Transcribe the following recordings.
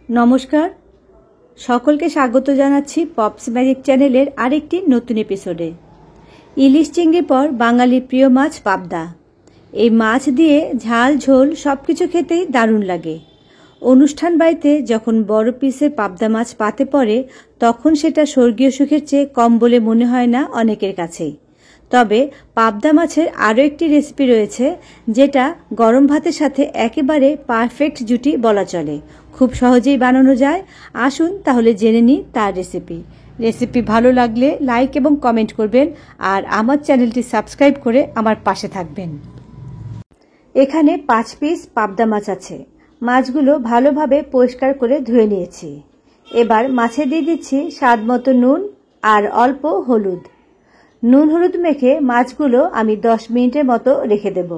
নমস্কার, সকলকে স্বাগত জানাচ্ছি পপস ম্যাজিক চ্যানেলের আরেকটি নতুন এপিসোডে। ইলিশ চিংড়ির পর বাঙালির প্রিয় মাছ পাবদা। এই মাছ দিয়ে ঝাল ঝোল সব কিছু খেতেই দারুণ লাগে। অনুষ্ঠান বাড়িতে যখন বড় পিসের পাবদা মাছ পাতে পড়ে তখন সেটা স্বর্গীয় সুখের চেয়ে কম বলে মনে হয় না অনেকের কাছেই। তবে পাবদা মাছের আরও একটি রেসিপি রয়েছে যেটা গরম ভাতের সাথে একেবারে পারফেক্ট জুটি বলা চলে। খুব সহজেই বানানো যায়। আসুন তাহলে জেনে নিই তার রেসিপি ভালো লাগলে লাইক এবং কমেন্ট করবেন আর আমার চ্যানেলটি সাবস্ক্রাইব করে আমার পাশে থাকবেন। এখানে 5 পিস পাবদা মাছ আছে। মাছগুলো ভালোভাবে পরিষ্কার করে ধুয়ে নিয়েছি। এবার মাছে দিয়ে দিচ্ছি স্বাদ মতো নুন আর অল্প হলুদ। নুন হলুদ মেখে মাছগুলো আমি 10 মিনিটের মতো রেখে দেব।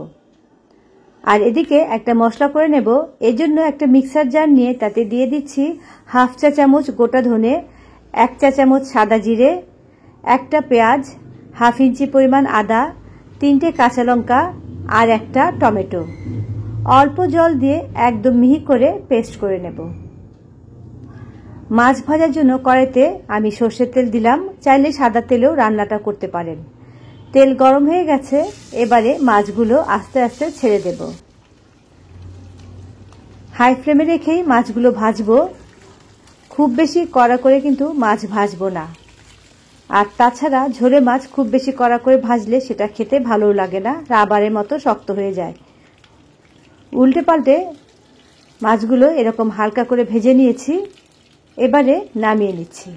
আর এদিকে একটা মশলা করে নেব। এজন্য একটা মিক্সার জার নিয়ে তাতে দিয়ে দিচ্ছি হাফ চা চামচ গোটা ধনে, 1 চা চামচ সাদা জিরে, একটা পেঁয়াজ, হাফ ইঞ্চি পরিমাণ আদা, 3টে কাঁচা লঙ্কা আর একটা টমেটো। অল্প জল দিয়ে একদম মিহি করে পেস্ট করে নেব। মাছ ভাজার জন্য কড়াইতে আমি সর্ষের তেল দিলাম। চাইলে সাদা তেলেও রান্নাটা করতে পারেন। তেল গরম হয়ে গেছে। এবারে মাছগুলো আস্তে আস্তে ছেড়ে দেব। হাই ফ্লেমে রেখেই মাছগুলো ভাজবো। খুব বেশি কড়া করে কিন্তু মাছ ভাজবো না। আর তাছাড়া ঝোলে মাছ খুব বেশি কড়া করে ভাজলে সেটা খেতে ভালো লাগে না, রাবারের মতো শক্ত হয়ে যায়। উল্টে পাল্টে মাছগুলো এরকম হালকা করে ভেজে নিয়েছি। এবারে নামিয়ে নিচ্ছি।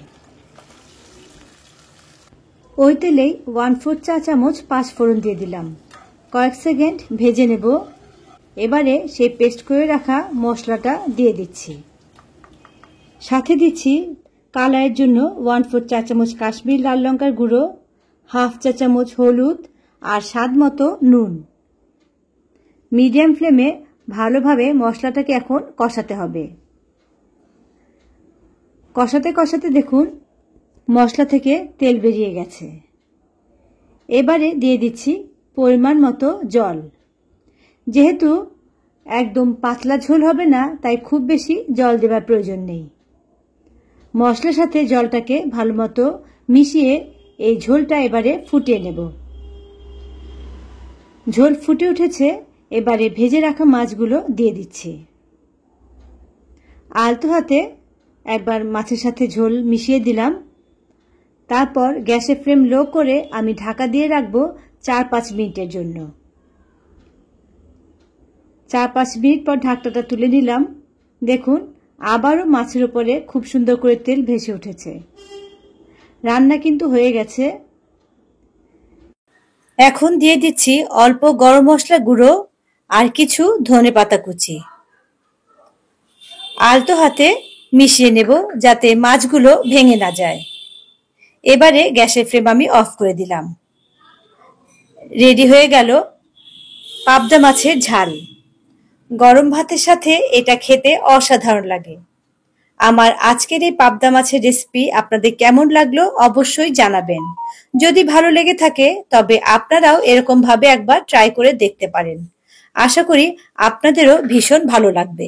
ওই তেলেই 1/4 চা চামচ পাঁচফোড়ন দিয়ে দিলাম। কয়েক সেকেন্ড ভেজে নেব। এবারে সেই পেস্ট করে রাখা মশলাটা দিয়ে দিচ্ছি। সাথে দিচ্ছি কালারের জন্য 1/4 চা চামচ কাশ্মীর লাল লঙ্কার গুঁড়ো, হাফ চা চামচ হলুদ আর স্বাদ মতো নুন। মিডিয়াম ফ্লেমে ভালোভাবে মশলাটাকে এখন কষাতে হবে। কষাতে কষাতে দেখুন মশলা থেকে তেল বেরিয়ে গেছে। এবারে দিয়ে দিচ্ছি পরিমাণ মতো জল। যেহেতু একদম পাতলা ঝোল হবে না, তাই খুব বেশি জল দেওয়ার প্রয়োজন নেই। মশলার সাথে জলটাকে ভালো মতো মিশিয়ে এই ঝোলটা এবারে ফুটিয়ে নেব। ঝোল ফুটে উঠেছে। এবারে ভেজে রাখা মাছগুলো দিয়ে দিচ্ছি। আলতো হাতে একবার মাছের সাথে ঝোল মিশিয়ে দিলাম। তারপর গ্যাসের ফ্লেম লো করে আমি ঢাকা দিয়ে রাখবো 4-5 মিনিটের জন্য। 4-5 মিনিট পর ঢাকনাটা তুলে নিলাম। দেখুন আবারও মাছের উপরে খুব সুন্দর করে তেল ভেসে উঠেছে। রান্না কিন্তু হয়ে গেছে। এখন দিয়ে দিচ্ছি অল্প গরম মশলা গুঁড়ো আর কিছু ধনেপাতা কুচি। আলতো হাতে মিশিয়ে নেব যাতে মাছগুলো ভেঙে না যায়। এবারে গ্যাসের ফ্লেম আমি অফ করে দিলাম। রেডি হয়ে গেল পাবদা মাছের ঝাল। গরম ভাতের সাথে এটা খেতে অসাধারণ লাগে। আমার আজকের এই পাবদা মাছের রেসিপি আপনাদের কেমন লাগলো অবশ্যই জানাবেন। যদি ভালো লেগে থাকে তবে আপনারাও এরকম ভাবে একবার ট্রাই করে দেখতে পারেন। আশা করি আপনাদেরও ভীষণ ভালো লাগবে।